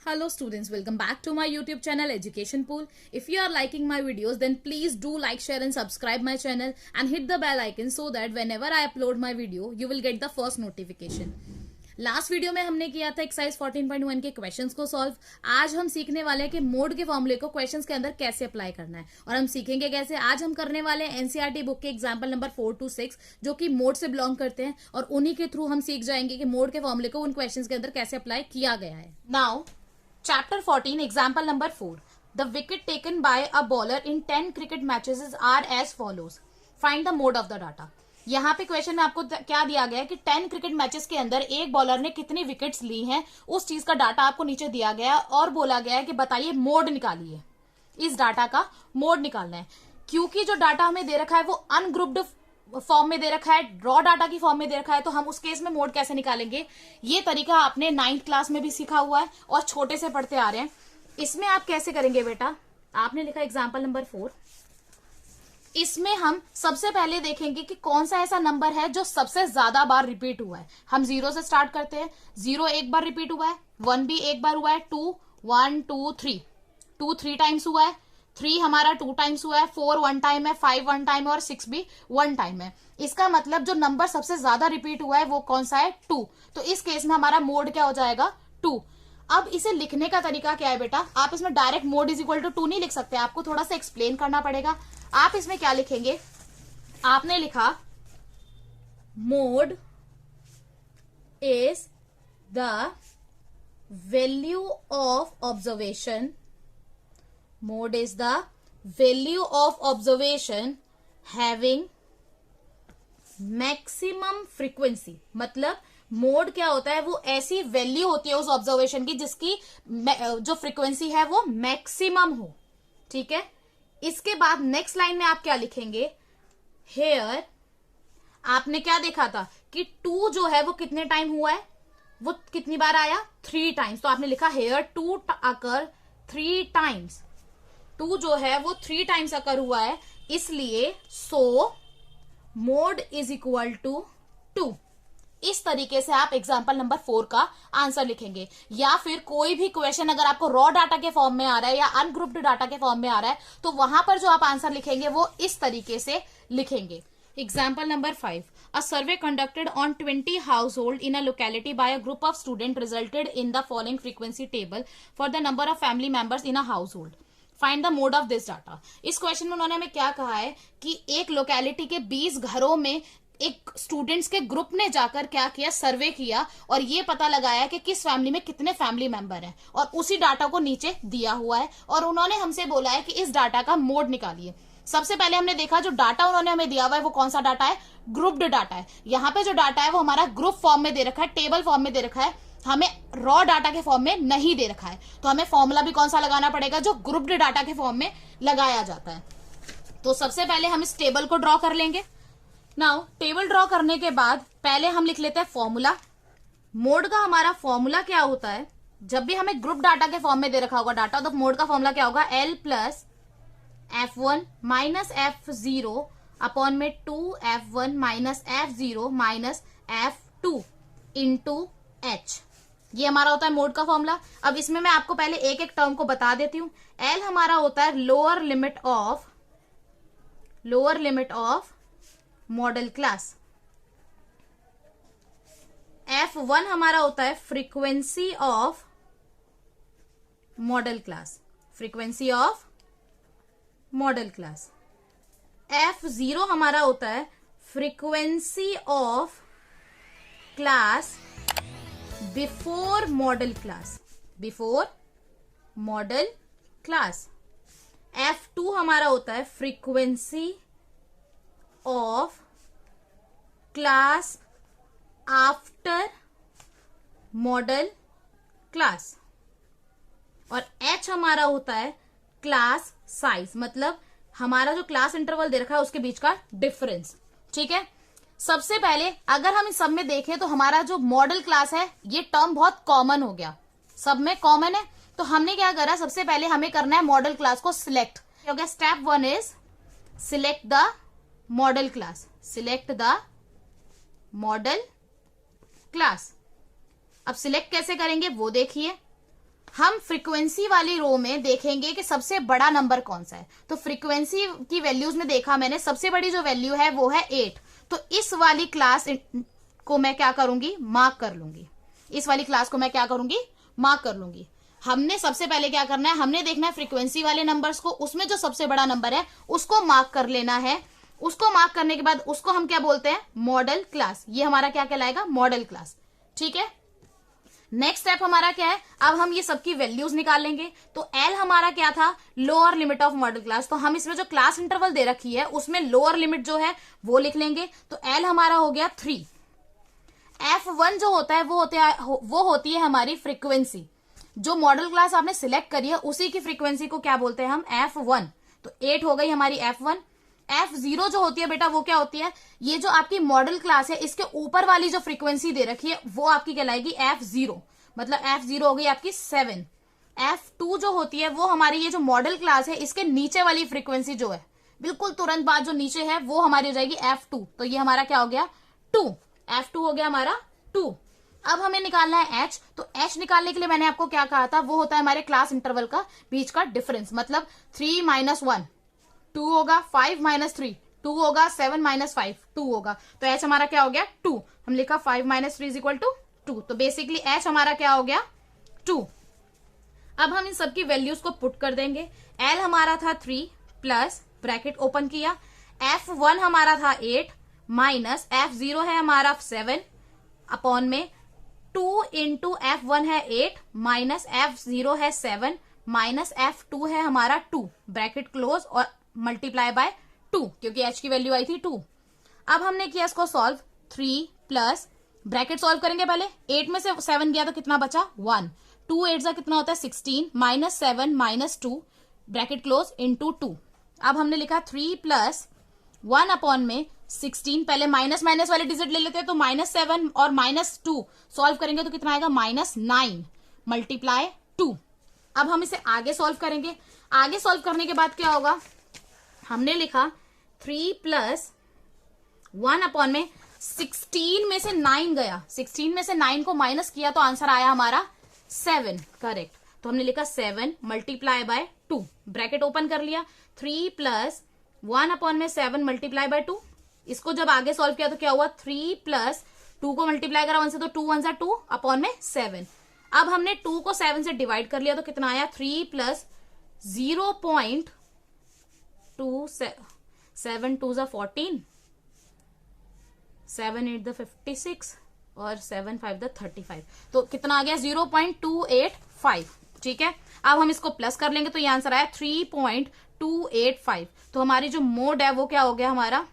Hello students, welcome back to my YouTube channel Education Pool. If you are liking my videos, then please do like, share and subscribe my channel and hit the bell icon so that whenever I upload my video, you will get the first notification. Last video में हमने किया था exercise 14.1 के questions को solve. आज हम सीखने वाले हैं कि मोड के फॉर्मूले को क्वेश्चंस के अंदर कैसे अप्लाई करना है और हम सीखेंगे कैसे। आज हम करने वाले हैं एनसीईआरटी बुक के एग्जांपल नंबर 4 to 6 जो कि मोड से बिलोंग करते हैं और उन्हीं के थ्रू हम सीख जाएंगे कि मोड के फॉर्मूले को उन क्वेश्चंस के अंदर कैसे अप्लाई किया गया है। Now chapter 14 example number 4, the wicket taken by a bowler in 10 cricket matches are as follows, find the mode of the data. यहाँ पे क्वेश्चन में आपको क्या दिया गया है कि 10 क्रिकेट मैचेस के अंदर एक बॉलर ने कितनी विकेट्स ली हैं, उस चीज का डाटा आपको नीचे दिया गया है और बोला गया है कि बताइए मोड निकालिए, इस डाटा का मोड निकालना है। क्योंकि जो डाटा हमें दे रखा है वो अनग्रुप्ड फॉर्म में दे रखा है, रॉ डाटा की फॉर्म में दे रखा है, तो हम उस केस में मोड कैसे निकालेंगे। ये तरीका आपने 9th क्लास में भी सीखा हुआ है और छोटे से पढ़ते आ रहे हैं। इसमें आप कैसे करेंगे बेटा, आपने लिखा एग्जाम्पल नंबर 4। इसमें हम सबसे पहले देखेंगे कि कौन सा ऐसा नंबर है जो सबसे ज्यादा बार रिपीट हुआ है। हम 0 से स्टार्ट करते हैं। 0 एक बार रिपीट हुआ है, 1 भी एक बार हुआ है, 2 1 2 3 2 3 टाइम्स हुआ है, 3 हमारा 2 टाइम्स हुआ है, 4 1 टाइम है, 5 1 टाइम है और 6 भी 1 टाइम है। इसका मतलब जो नंबर सबसे ज्यादा रिपीट हुआ है वो कौन सा है, 2। तो इस केस में हमारा मोड क्या हो जाएगा, 2। अब इसे लिखने का तरीका क्या है बेटा, आप इसमें direct mode is equal to 2 नहीं लिख सकते, आपको थोड़ा सा एक्सप्लेन करना पड़ेगा। आप इसमें क्या लिखेंगे, आपने लिखा mode is the value of observation, mode is the value of observation having maximum frequency. मतलब मोड क्या होता है, वो ऐसी वैल्यू होती है उस ऑब्जर्वेशन की जिसकी जो फ्रीक्वेंसी है वो मैक्सिमम हो। ठीक है, इसके बाद नेक्स्ट लाइन में आप क्या लिखेंगे, हेयर आपने क्या देखा था कि 2 जो है वो कितने टाइम हुआ है, वो कितनी बार आया, 3 टाइम्स। तो आपने लिखा हेयर 2 अकर 3 टाइम्स। 2 जो है वो 3 टाइम्स अकर हुआ है, इसलिए so mode is equal to 2। इस तरीके से आप एग्जाम्पल नंबर 4 का आंसर लिखेंगे। या फिर कोई भी क्वेश्चन अगर आपको रॉ डाटा के फॉर्म में आ रहा है या अनग्रुप्ड डाटा के फॉर्म में आ रहा है तो वहां पर जो आप आंसर लिखेंगे वो इस तरीके से लिखेंगे। Example number 5, a survey conducted on 20 household in a locality by a group of student resulted in the following frequency table for the number of family members in a household, find the mode of this data. इस question में उन्होंने हमें क्या कहा है कि एक locality के 20 घरों में एक स्टूडेंट्स के ग्रुप ने जाकर क्या किया, सर्वे किया और ये पता लगाया कि किस फैमिली में कितने फैमिली मेंबर हैं और उसी डाटा को नीचे दिया हुआ है और उन्होंने हमसे बोला है कि इस डाटा का मोड निकालिए। सबसे पहले हमने देखा जो डाटा उन्होंने हमें दिया हुआ है वो कौन सा डाटा है, ग्रुप्ड डाटा है। यहाँ पे जो डाटा है वो हमारा ग्रुप फॉर्म में दे रखा है, टेबल फॉर्म में दे रखा है, हमें रॉ डाटा के फॉर्म में नहीं दे रखा है। तो हमें फॉर्मूला भी कौन सा लगाना पड़ेगा, जो ग्रुप्ड डाटा के फॉर्म में लगाया जाता है। तो सबसे पहले हम इस टेबल को ड्रॉ कर लेंगे। नाउ टेबल ड्रॉ करने के बाद पहले हम लिख लेते हैं फॉर्मूला। मोड का हमारा फॉर्मूला क्या होता है, जब भी हमें ग्रुप डाटा के फॉर्म में दे रखा होगा डाटा तो मोड का फॉर्मूला क्या होगा, L plus F1 minus F0 upon में 2F1 minus F0 minus F2 into H। ये हमारा होता है मोड का फॉर्मूला। अब इसमें मैं आपको पहले एक एक टर्म को बता देती हूं। L हमारा होता है lower limit of model class. F1 हमारा होता है frequency of model class, frequency of model class. F0 हमारा होता है frequency of class before model class, before model class. F2 हमारा होता है frequency of class after model class और H हमारा होता है क्लास साइज, मतलब हमारा जो क्लास इंटरवल दे रखा है उसके बीच का डिफरेंस। ठीक है, सबसे पहले अगर हम इस सब में देखें तो हमारा जो मॉडल क्लास है ये टर्म बहुत कॉमन हो गया, सब में कॉमन है। तो हमने क्या करा, सबसे पहले हमें करना है मॉडल क्लास को सिलेक्ट। हो गया step 1 is select the model class, select the model class. अब सिलेक्ट कैसे करेंगे वो देखिए। हम फ्रीक्वेंसी वाली रो में देखेंगे कि सबसे बड़ा नंबर कौन सा है। तो फ्रीक्वेंसी की वैल्यूज में देखा मैंने, सबसे बड़ी जो वैल्यू है वो है 8। तो इस वाली क्लास को मैं क्या करूंगी, मार्क कर लूंगी। इस वाली क्लास को मैं क्या करूंगी, मार्क कर लूंगी। हमने सबसे पहले क्या करना है, हमने देखना है फ्रीक्वेंसी वाले नंबर्स को, उसमें जो सबसे बड़ा नंबर है उसको मार्क कर लेना है। उसको मार्क करने के बाद उसको हम क्या बोलते हैं, मॉडल क्लास। ये हमारा क्या कहलाएगा, मॉडल क्लास। ठीक है, नेक्स्ट स्टेप हमारा क्या है, अब हम ये सबकी वैल्यूज निकाल लेंगे। तो एल हमारा क्या था, lower limit of model class. तो हम इसमें जो क्लास इंटरवल दे रखी है उसमें लोअर लिमिट जो है वो लिख लेंगे। तो एल हमारा हो गया 3। F1 जो होता है वो होती है हमारी फ्रीक्वेंसी। जो मॉडल क्लास आपने सिलेक्ट करी है उसी की फ्रीक्वेंसी को क्या बोलते हैं हम, F1। तो 8 हो गई हमारी F1। F0 जो होती है बेटा वो क्या होती है, ये जो आपकी मॉडल क्लास है इसके ऊपर वाली जो फ्रीक्वेंसी दे रखी है वो आपकी कहलाएगी F0। मतलब F0 हो गई आपकी 7। F2 जो होती है वो हमारी ये जो मॉडल क्लास है इसके नीचे वाली फ्रीक्वेंसी जो है, बिल्कुल तुरंत बाद जो नीचे है वो हमारी हो जाएगी F2। तो ये हमारा क्या हो गया, 2। F2 हो गया हमारा 2। अब हमें निकालना है H। तो H निकालने के लिए मैंने आपको क्या कहा था, वो होता है हमारे क्लास इंटरवल का बीच का डिफरेंस। मतलब 3 - 1 2 होगा, 5 - 3 2 होगा, 7 - 5 2 होगा। तो H हमारा क्या हो गया, 2। हम लिखा 5 - 3 = 2। तो बेसिकली H हमारा क्या हो गया, 2। अब हम इन सबकी वैल्यूज को पुट कर देंगे। L हमारा था 3 प्लस ब्रैकेट ओपन किया, F1 हमारा था 8 माइनस F0 है हमारा 7 अपॉन में 2 इंटू F1 है 8 माइनस F0 है 7 माइनस F2 है हमारा 2 ब्रैकेट क्लोज और मल्टीप्लाई बाय 2 क्योंकि H की वैल्यू आई थी 2। अब हमने किया इसको सॉल्व, 3 प्लस ब्रैकेट सॉल्व करेंगे पहले, 8 में से 7 गया तो कितना बचा, 1। 2 8 जा कितना होता है 16 minus 7 minus 2 bracket close into 2। अब हमने लिखा 3 प्लस 1 अपॉन में 16। पहले माइनस माइनस वाले डिजिट ले लेते हैं, तो -7 और -2 सॉल्व करेंगे तो कितना आएगा, -9 मल्टीप्लाई 2। अब हम इसे आगे सॉल्व करेंगे। आगे सॉल्व करने के बाद क्या होगा, हमने लिखा 3 प्लस 1 अपॉन में 16 में से 9 गया, 16 में से 9 को माइनस किया तो आंसर आया हमारा 7। करेक्ट। तो हमने लिखा 7 मल्टीप्लाई बाय 2 ब्रैकेट ओपन कर लिया, 3 प्लस 1 अपॉन में 7 मल्टीप्लाई बाय 2। इसको जब आगे सॉल्व किया तो क्या हुआ, 3 प्लस 2 को मल्टीप्लाई करा 1 से तो 2 1 सा 2 अपॉन में 7। अब हमने 2 को 7 से डिवाइड कर लिया तो कितना आया, 3 प्लस 0.2 7 2 सा 14 7 8 द 56 और 7 5 द 35। तो कितना आ गया, 0.285। ठीक है, अब हम इसको प्लस कर लेंगे तो ये आंसर आया 3.285। तो हमारी जो मोड है वो क्या हो गया हमारा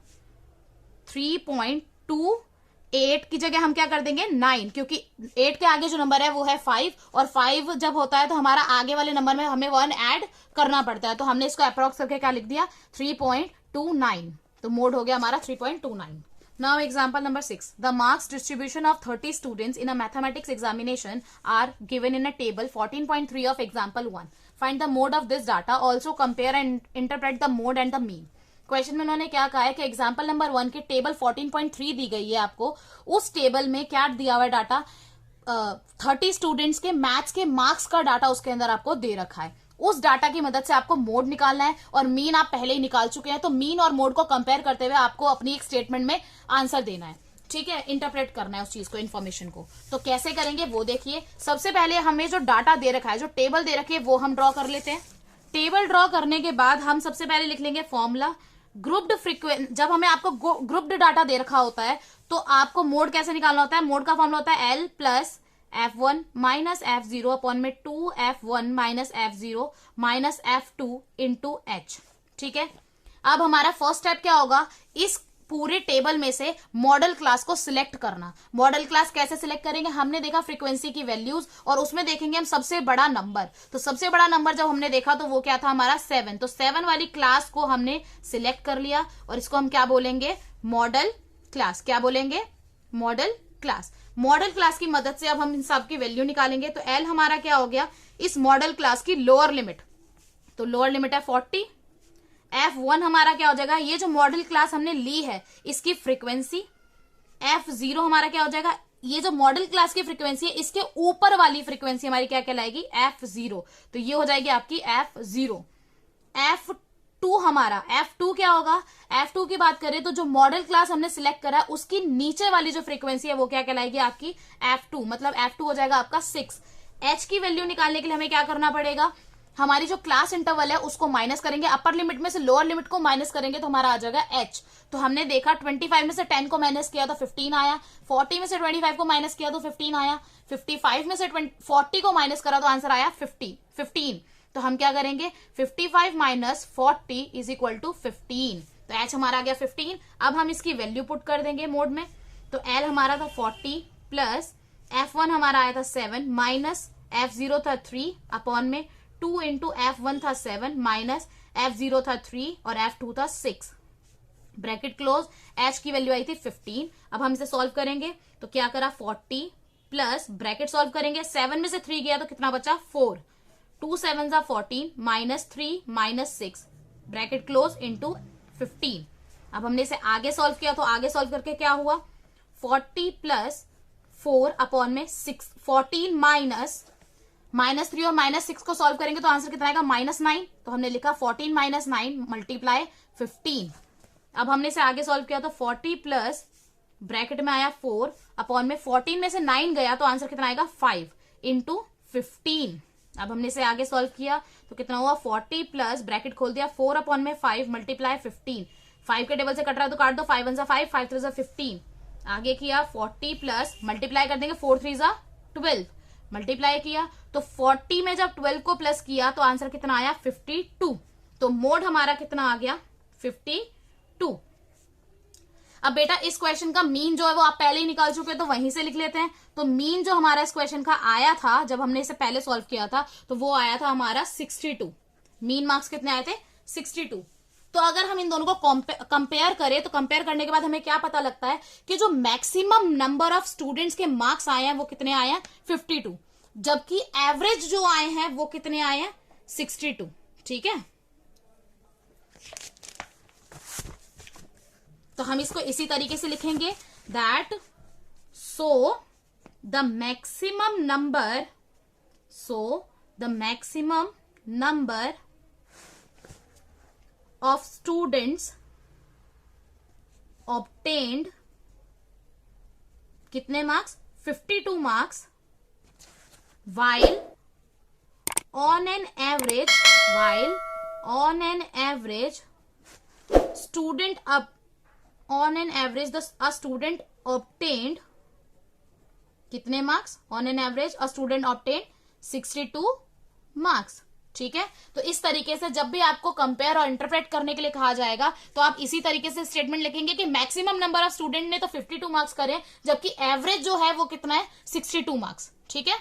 3.28 की जगह हम क्या कर देंगे 9, क्योंकि 8 के आगे जो नंबर है वो है 5 और 5 जब होता है तो हमारा आगे वाले नंबर में हमें 1 ऐड करना पड़ता है। तो हमने इसको अप्रोक्स करके क्या लिख दिया 3.29। तो मोड हो गया हमारा 3.29। Now example number 6. The marks distribution of 30 students in a mathematics examination are given in a table 14.3 of example 1. Find the mode of this data. Also compare and interpret the mode and the mean. Question में उन्होंने क्या कहा है कि example number 1 के table 14.3 दी गई है आपको, उस टेबल में क्या दिया हुआ है डाटा, 30 स्टूडेंट्स के मैथ्स के मार्क्स का डाटा उसके अंदर आपको दे रखा है। उस डाटा की मदद से आपको मोड निकालना है और मीन आप पहले ही निकाल चुके हैं। तो मीन और मोड को कंपेयर करते हुए आपको अपनी एक स्टेटमेंट में आंसर देना है। ठीक है, इंटरप्रेट करना है उस चीज को, इन्फॉर्मेशन को। तो कैसे करेंगे वो देखिए। सबसे पहले हमें जो डाटा दे रखा है, जो टेबल दे रखी है वो हम ड्रॉ कर लेते हैं। टेबल ड्रॉ करने के बाद हम सबसे पहले लिख लेंगे फॉर्मूला ग्रुप्ड फ्रीक्वेंसी। जब हमें आपको ग्रुप्ड डाटा दे रखा होता है तो आपको मोड कैसे निकालना होता है, मोड का फॉर्मूला होता है L plus F1 minus F0 upon में 2F1 minus F0 minus F2 into H। ठीक है, अब हमारा फर्स्ट स्टेप क्या होगा, इस पूरे टेबल में से मॉडल क्लास को सिलेक्ट करना। मॉडल क्लास कैसे सिलेक्ट करेंगे, हमने देखा फ्रीक्वेंसी की वैल्यूज और उसमें देखेंगे हम सबसे बड़ा नंबर। तो सबसे बड़ा नंबर जब हमने देखा तो वो क्या था हमारा 7। तो 7 वाली क्लास को हमने सिलेक्ट कर लिया और इसको हम क्या बोलेंगे, मॉडल क्लास। क्या बोलेंगे, मॉडल क्लास। मॉडल क्लास की मदद से अब हम इन सब की वैल्यू निकालेंगे। तो L हमारा क्या हो गया, इस मॉडल क्लास की लोअर लिमिट, तो लोअर लिमिट है 40। F1 हमारा क्या हो जाएगा, ये जो मॉडल क्लास हमने ली है इसकी फ्रीक्वेंसी। F0 हमारा क्या हो जाएगा, ये जो मॉडल क्लास की फ्रीक्वेंसी है इसके ऊपर वाली फ्रीक्वेंसी हमारी क्या कहलाएगी, F0। तो ये हो जाएगी आपकी F0। F2 हमारा, F2 क्या होगा, F2 की बात करें तो जो मॉडल क्लास हमने सिलेक्ट करा उसकी नीचे वाली जो फ्रीक्वेंसी है वो क्या कहलाएगी आपकी F2, मतलब F2 हो जाएगा आपका 6। H की वैल्यू निकालने के लिए हमें क्या करना पड़ेगा, हमारी जो क्लास इंटरवल है उसको माइनस करेंगे, अपर लिमिट में से लोअर लिमिट को माइनस करेंगे तो हमारा आ जाएगा H। तो हमने देखा 25 में से 10 को माइनस किया तो 15 आया, 40 में से 25 को माइनस किया तो 15 आया, 55 में से 40 को माइनस करा तो आंसर आया 15। तो हम क्या करेंगे, 55 माइनस 40 इज इक्वल टू 15। तो H हमारा आ गया 15। अब हम इसकी वैल्यू पुट कर देंगे मोड में। तो L हमारा था 40 प्लस F1 हमारा आया था 7 माइनस F0 था 3 अपॉन में 2 इंटू F1 था 7 माइनस F0 था 3 और F2 था 6, ब्रैकेट क्लोज। H की वैल्यू आई थी 15। अब हम इसे सॉल्व करेंगे तो क्या करा, 40 प्लस ब्रैकेट सॉल्व करेंगे, 7 में से 3 गया तो कितना बचा 4, 2 7 जा 14 minus 3 minus 6, bracket close into 15। अब हमने इसे आगे सॉल्व किया तो आगे सॉल्व करके क्या हुआ, 40 प्लस 4 अपॉन में 6, 14 माइनस 3 और माइनस 6 को सॉल्व करेंगे तो आंसर कितना आएगा -9। तो हमने लिखा 14 माइनस 9 मल्टीप्लाई 15। अब हमने इसे आगे सॉल्व किया तो 40 प्लस ब्रैकेट में आया 4 अपॉन में 14 में से 9 गया तो आंसर कितना आएगा 5 इंटू 15। अब हमने इसे आगे सॉल्व किया तो कितना हुआ, 40 प्लस ब्रैकेट खोल दिया 4 अपॉन में 5 मल्टीप्लाई 15। 5 के टेबल से कट रहा है तो काट दो, 5 1 5, 5 3 15। आगे किया 40 प्लस मल्टीप्लाई कर देंगे, 4 3 12 मल्टीप्लाई किया तो 40 में जब 12 को प्लस किया तो आंसर कितना आया 52। तो मोड हमारा कितना आ गया 52। अब बेटा इस क्वेश्चन का मीन जो है वो आप पहले ही निकाल चुके हैं तो वहीं से लिख लेते हैं। तो मीन जो हमारा इस क्वेश्चन का आया था जब हमने इसे पहले सॉल्व किया था तो वो आया था हमारा 62। मीन मार्क्स कितने आए थे 62। तो अगर हम इन दोनों को कंपेयर करें तो कंपेयर करने के बाद हमें क्या पता लगता है कि जो मैक्सिमम नंबर ऑफ स्टूडेंट्स के मार्क्स आए हैं वो कितने आए हैं 52, जबकि एवरेज जो आए हैं वो कितने आए हैं 62। ठीक है, तो हम इसको इसी तरीके से लिखेंगे that so the maximum number of students obtained कितने marks 52 marks while on an average student a student obtained कितने marks, on an average a student obtain 62 marks. ठीक है, तो इस तरीके से जब भी आपको कंपेयर और इंटरप्रेट करने के लिए कहा जाएगा तो आप इसी तरीके से स्टेटमेंट लिखेंगे कि मैक्सिमम नंबर ऑफ स्टूडेंट ने तो 52 मार्क्स करे जबकि एवरेज जो है वो कितना है 62 मार्क्स। ठीक है।